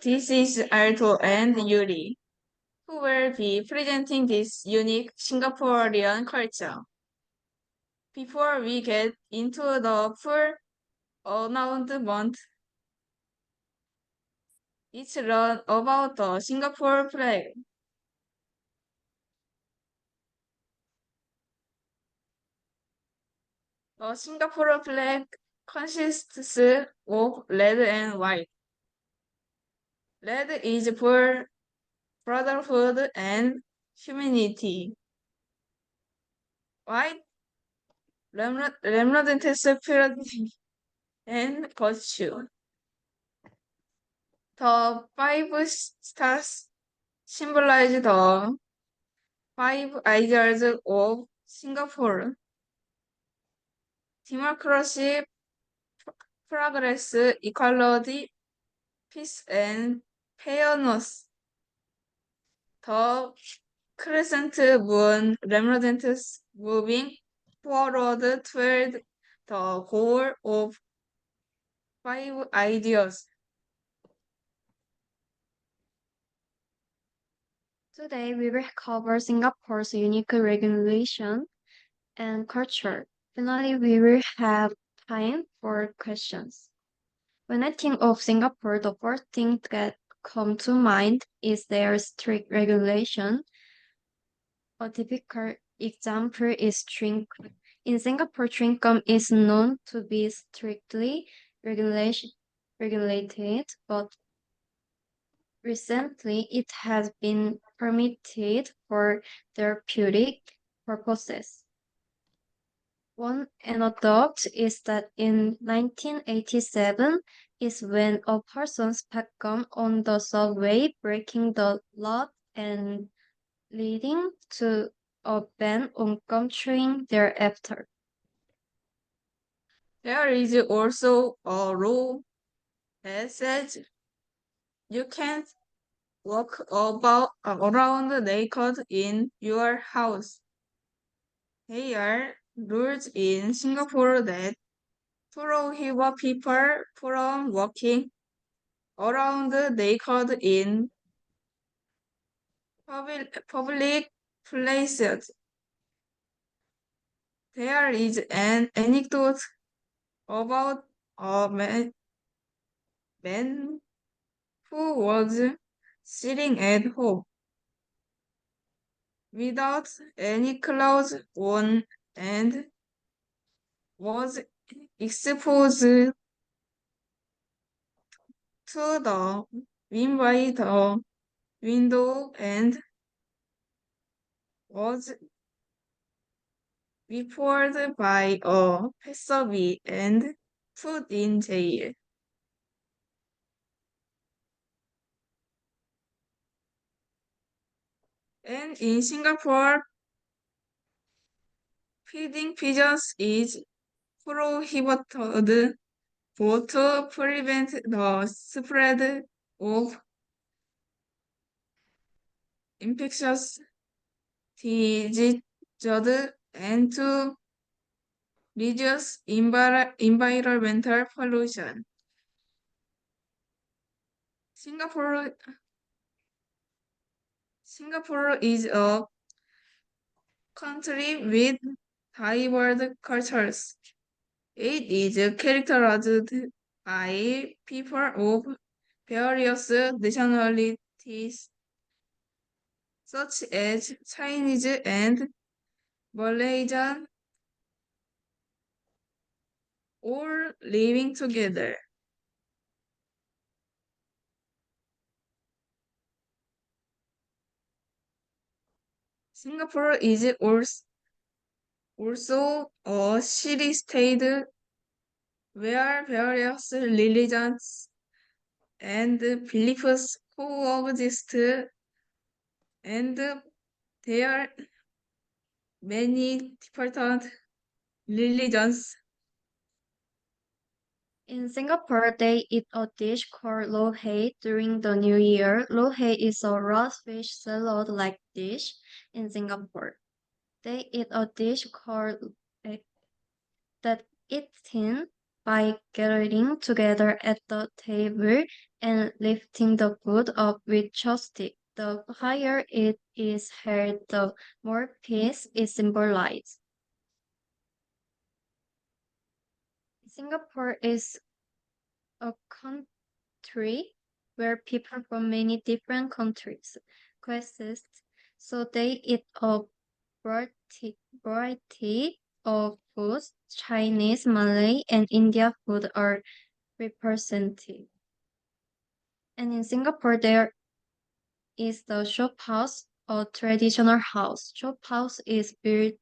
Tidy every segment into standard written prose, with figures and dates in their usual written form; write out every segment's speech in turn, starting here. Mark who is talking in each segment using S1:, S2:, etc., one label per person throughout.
S1: This is Alto and Yuri, who will be presenting this unique Singaporean culture. Before we get into the full announcement, let's learn about the Singapore flag. The Singapore flag consists of red and white. Red is for brotherhood and humanity. White represents purity and virtue. The five stars symbolize the five ideals of Singapore: democracy, progress, equality, peace, and fairness. The crescent moon represents moving forward toward the goal of five ideas.
S2: Today, we will cover Singapore's unique regulation and culture. Finally, we will have time for questions. When I think of Singapore, the first thing that comes to mind is their strict regulation. A typical example is chewing gum. In Singapore, chewing gum is known to be strictly regulated, but recently, it has been permitted for therapeutic purposes. One anecdote is that in 1987 is when a person spat gum on the subway, breaking the law and leading to a ban on gum chewing thereafter.
S1: There is also a law that says you can't walk around naked in your house. There are rules in Singapore that prohibit people from walking around naked in public places. There is an anecdote about a man who was sitting at home without any clothes on and was exposed to the wind by the window and was reported by a passerby and put in jail. And in Singapore, feeding pigeons is prohibited both to prevent the spread of infectious diseases and to reduce environmental pollution. Singapore, Singapore is a country with diverse cultures. It is characterized by people of various nationalities, such as Chinese and Malaysian, all living together. Singapore is also a city-state where various religions and beliefs coexist, and there are many different religions.
S2: In Singapore, they eat a dish called lo hei during the New Year. Lo hei is a raw fish salad-like dish in Singapore. They eat a dish called that eaten by gathering together at the table and lifting the food up with chopstick. The higher it is held, the more peace is symbolized. Singapore is a country where people from many different countries coexist, so they eat a variety of foods. Chinese, Malay, and India food are represented. And in Singapore, there is the shop house, a traditional house. Shop house is built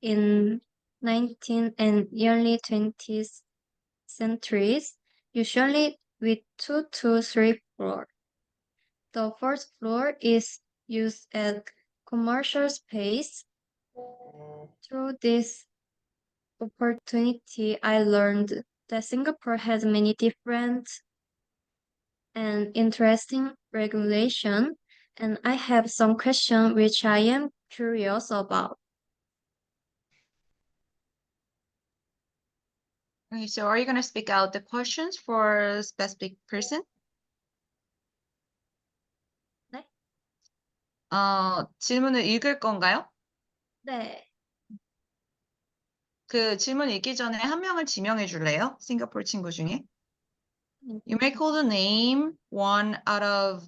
S2: in 19th and early 20th centuries, usually with 2 to 3 floors. The first floor is used as commercial space. Through this opportunity, I learned that Singapore has many different and interesting regulation, and I have some questions which I am curious about.
S1: Okay, so are you going to speak out the questions for a specific person?
S2: 네?
S1: 질문을 읽을 건가요?
S2: 네.
S1: 그 질문 읽기 전에 한 명을 지명해 줄래요? 싱가포르 친구 중에. You may call the name one out of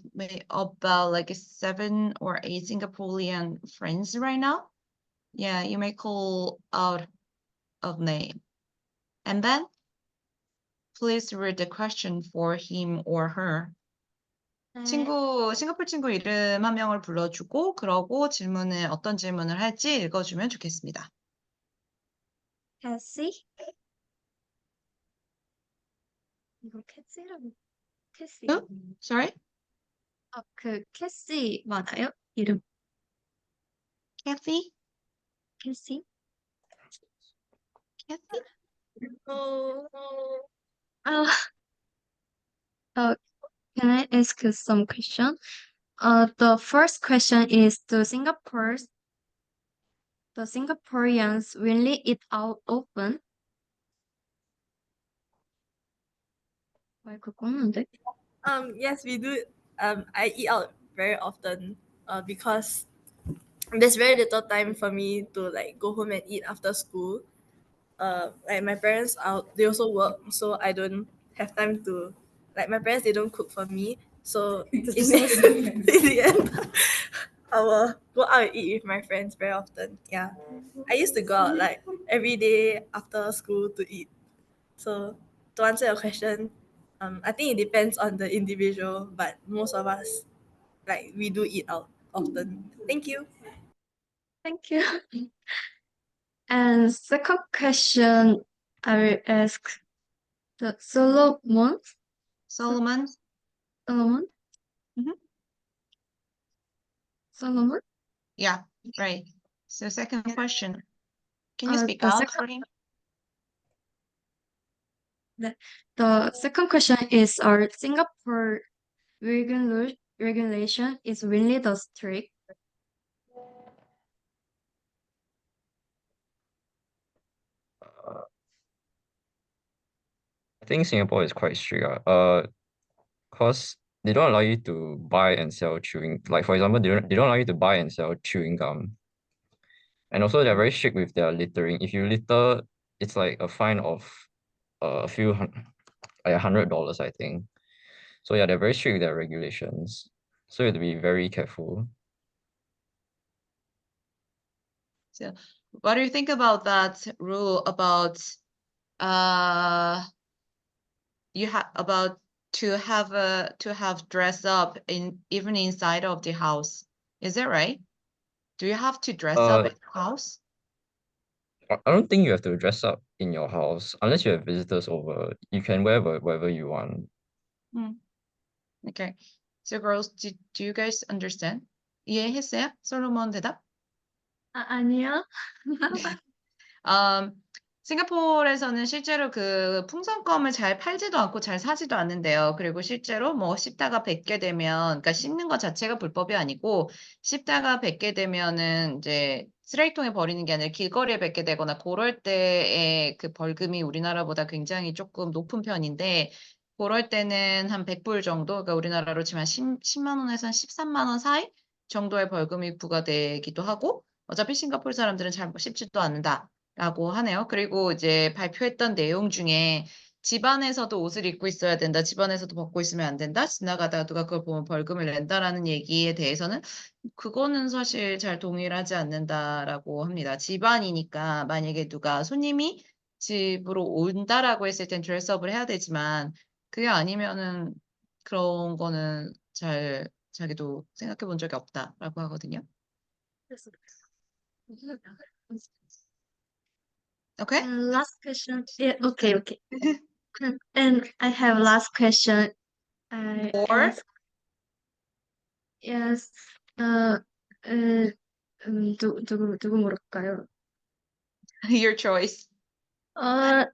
S1: about like 7 or 8 Singaporean friends right now. Yeah, you may call out of name. And then please read the question for him or her.
S2: 네.
S1: 싱가포르 친구 이름 한 명을 불러주고 그러고 어떤 질문을 할지 읽어주면 좋겠습니다.
S2: 캐시? 이거 캐시라고 캐시.
S1: Who? Sorry?
S2: 캐시 맞아요? 이름
S1: Kathy?
S2: 캐시?
S1: Kathy?
S2: Uh, can I ask you some question? The first question is, the Singaporeans really eat out often? 마이크 껐는데?
S3: Yes, we do. I eat out very often. Because there's very little time for me to like go home and eat after school. Like my parents they also work, so I don't have time to. Like my parents, they don't cook for me, so in the end, I will go out and eat with my friends very often. Yeah, I used to go out like every day after school to eat. So to answer your question, I think it depends on the individual, but most of us, like, we do eat out often. Thank you.
S2: Thank you. And second question, I will ask the Solomon.
S1: Solomon?
S2: Solomon?
S1: Mhm.
S2: Solomon?
S1: Yeah, right. So second question. Can you speak
S2: the
S1: out
S2: second-
S1: for him?
S2: The second question is, our Singapore regulation is really the strict?
S4: I think Singapore is quite strict. Cause they don't allow you to buy and sell chewing. Like for example, they don't allow you to buy and sell chewing gum. And also they're very strict with their littering. If you litter, it's like a fine of a few like $100, I think. So yeah, they're very strict with their regulations. So you have to be very careful.
S1: So what do you think about that rule about you have about to have dress up even inside of the house? Is that right? Do you have to dress up in the house?
S4: I don't think you have to dress up in your house unless you have visitors over. You can wear whatever you want.
S1: Okay. So girls, do you guys understand? 이해했어요? 솔로몬 대답?
S2: 아니요.
S1: 싱가포르에서는 실제로 그 풍선껌을 잘 팔지도 않고 잘 사지도 않는데요. 그리고 실제로 뭐 씹다가 뱉게 되면, 그러니까 씹는 것 자체가 불법이 아니고 씹다가 뱉게 되면은 이제 쓰레기통에 버리는 게 아니라 길거리에 뱉게 되거나 그럴 때의 그 벌금이 우리나라보다 굉장히 조금 높은 편인데 그럴 때는 한 100불 정도, 그러니까 우리나라로 치면 10만 원에서 한 13만 원 사이 정도의 벌금이 부과되기도 하고, 어차피 싱가포르 사람들은 잘 씹지도 않는다라고 하네요. 그리고 이제 발표했던 내용 중에 집안에서도 옷을 입고 있어야 된다, 집안에서도 벗고 있으면 안 된다, 지나가다가 누가 그걸 보면 벌금을 낸다라는 얘기에 대해서는 그거는 사실 잘 동일하지 않는다라고 합니다. 집안이니까 만약에 누가 손님이 집으로 온다라고 했을 땐 드레스업을 해야 되지만 그게 아니면은 그런 거는 잘 자기도 생각해 본 적이 없다라고 하거든요. 오케이?
S2: And last question. Yeah, okay. And I have last question. I
S1: Or
S2: ask, yes, 누구 물을까요?
S1: your choice.
S2: 어,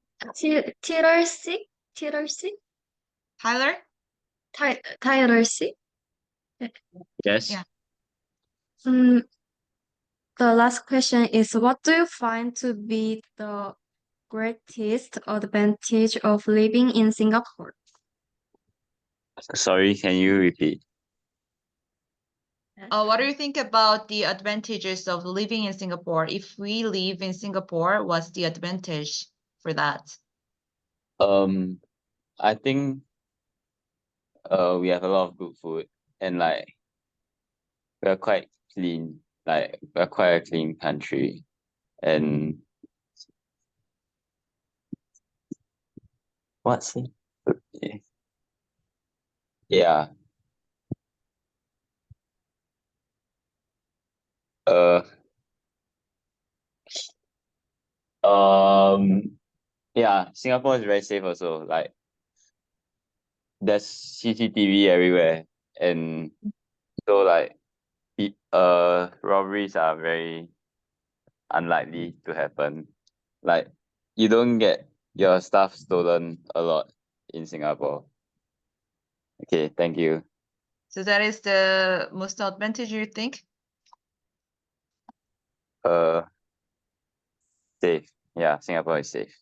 S2: 티럴 씨?
S1: Tyler?
S2: 타이럴 씨?
S4: Yes.
S1: Yeah.
S2: 음, the last question is, what do you find to be the greatest advantage of living in Singapore?
S5: Sorry, can you repeat?
S1: What do you think about the advantages of living in Singapore? If we live in Singapore, what's the advantage for that?
S5: I think we have a lot of good food and like we're quite clean. Like we're quite a clean country. And what's it? Yeah. Uh yeah, Singapore is very safe also. Like there's CCTV everywhere, and so like robberies are very unlikely to happen. Like you don't get your stuff stolen a lot in Singapore. Okay, thank you.
S1: So that is the most advantage you think?
S5: Safe. Yeah, Singapore is safe.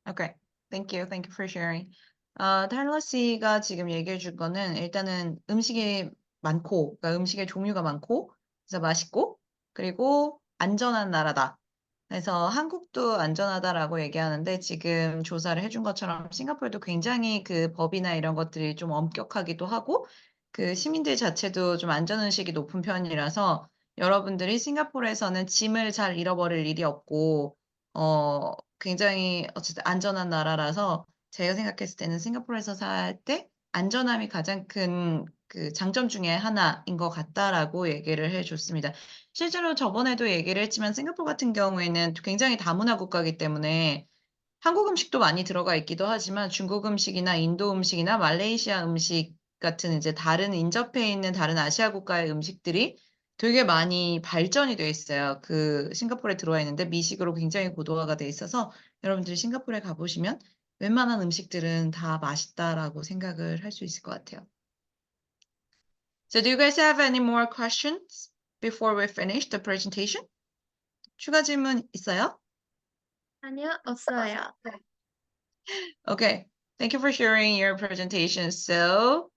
S1: Okay. Thank you. Thank you for sharing. 타일러 씨가 지금 얘기해 줄 거는 일단은 음식이 많고, 그러니까 음식의 종류가 많고, 그래서 맛있고, 그리고 안전한 나라다. 그래서 한국도 안전하다라고 얘기하는데 지금 조사를 해준 것처럼 싱가포르도 굉장히 그 법이나 이런 것들이 좀 엄격하기도 하고, 그 시민들 자체도 좀 안전의식이 높은 편이라서 여러분들이 싱가포르에서는 짐을 잘 잃어버릴 일이 없고, 굉장히 어쨌든 안전한 나라라서 제가 생각했을 때는 싱가포르에서 살 때 안전함이 가장 큰 그 장점 중에 하나인 것 같다라고 얘기를 해줬습니다. 실제로 저번에도 얘기를 했지만 싱가포르 같은 경우에는 굉장히 다문화 국가이기 때문에 한국 음식도 많이 들어가 있기도 하지만 중국 음식이나 인도 음식이나 말레이시아 음식 같은 이제 다른 인접해 있는 다른 아시아 국가의 음식들이 되게 많이 발전이 돼 있어요. 그 싱가포르에 들어와 있는데 미식으로 굉장히 고도화가 돼 있어서 여러분들이 싱가포르에 가보시면 웬만한 음식들은 다 맛있다라고 생각을 할 수 있을 것 같아요. So do you guys have any more questions before we finish the presentation? 추가 질문 있어요?
S2: 아니요, 없어요.
S1: Okay, thank you for sharing your presentation. So,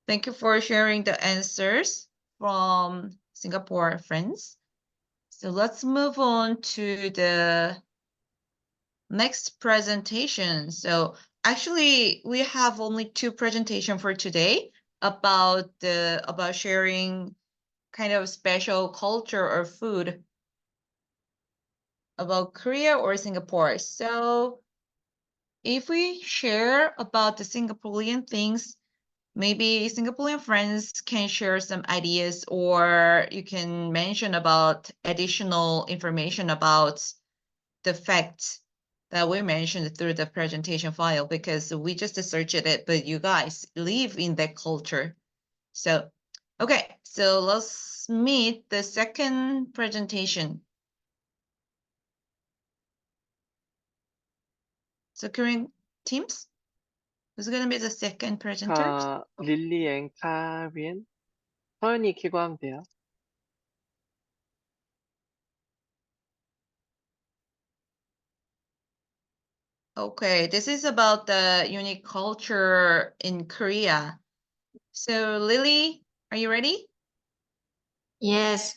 S1: thank you for sharing the answers from Singapore friends. So let's move on to the next presentation. So actually, we have only two presentations for today about sharing kind of special culture or food about Korea or Singapore. So if we share about the Singaporean things, maybe Singaporean friends can share some ideas, or you can mention about additional information about the facts that we mentioned through the presentation file, because we just searched it, but you guys live in that culture. So, okay, so let's meet the second presentation. So, Korean teams, who's going to be the second presenter?
S6: 릴리 앤 카리엔 서연이 키고 하면 돼요.
S7: Okay, this is about the unique culture in Korea. So, Lily, are you ready?
S1: Yes.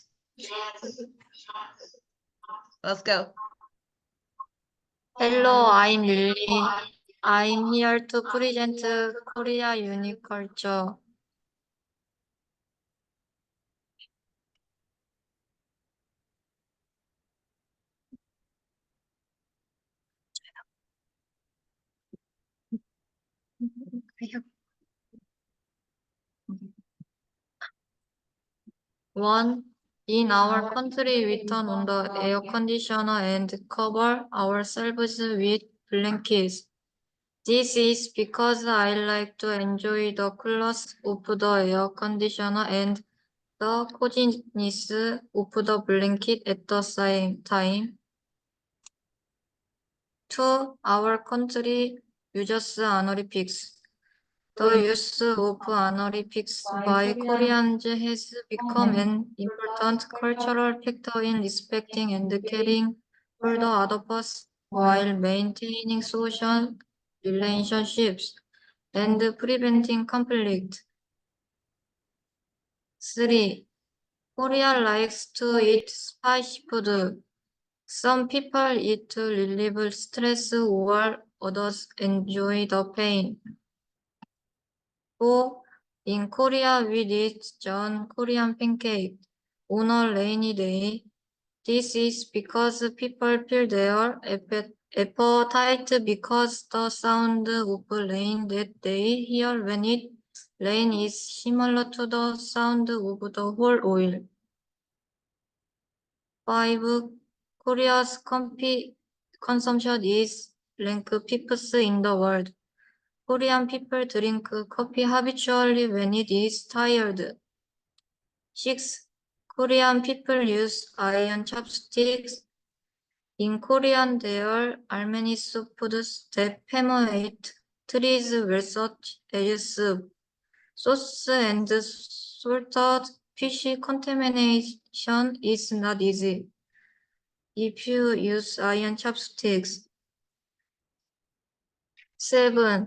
S7: Let's go.
S1: Hello, I'm Lily. I'm here to present Korea unique culture. One, in our country, we turn on the air conditioner and cover ourselves with blankets. This is because I like to enjoy the coolness of the air conditioner and the coziness of the blanket at the same time. Two, our country uses honorifics. The use of honorifics by Koreans has become an important cultural factor in respecting and caring for the other person while maintaining social relationships and preventing conflict. 3. Korea likes to eat spicy food. Some people eat to relieve stress while others enjoy the pain. 4. In Korea, we eat John Korean pancake on a rainy day. This is because people feel their appetite because the sound of rain that they hear when it rains is similar to the sound of the whole oil. 5. Korea's coffee consumption is ranked fifth in the world. Korean people drink coffee habitually when it is tired. 6. Korean people use iron chopsticks. In Korean, there are many foods that permeate trees well such as soup, sauce, and salted fish contamination is not easy if you use iron chopsticks. 7.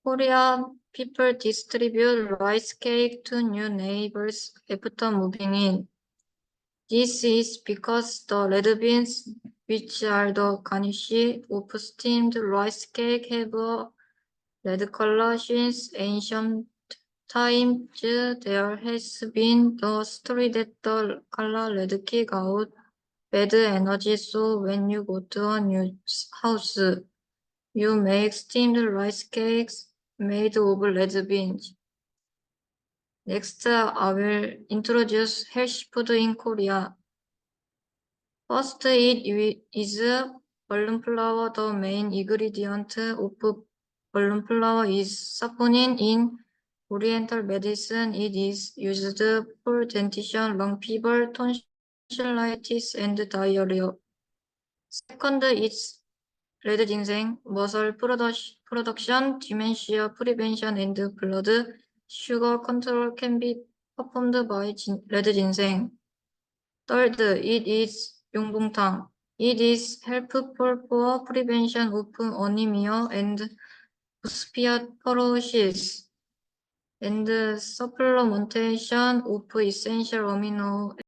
S1: Korean people distribute rice cake to new neighbors after moving in. This is because the red beans, which are the garnish of steamed rice cake, have a red color since ancient times. There has been the story that the color red kick out bad energy, so when you go to a new house, you make steamed rice cakes made of red beans. Next, I will introduce healthy food in Korea. First, it is balloon flour. The main ingredient of balloon flour is saponin. In Oriental medicine, it is used for dentition, lung fever, tonsillitis, and diarrhea. Second, it's red ginseng, muscle production, dementia prevention, and blood sugar control can be performed by red ginseng. Third, it is 용봉탕. It is helpful for prevention of anemia and osteoporosis and supplementation of essential amino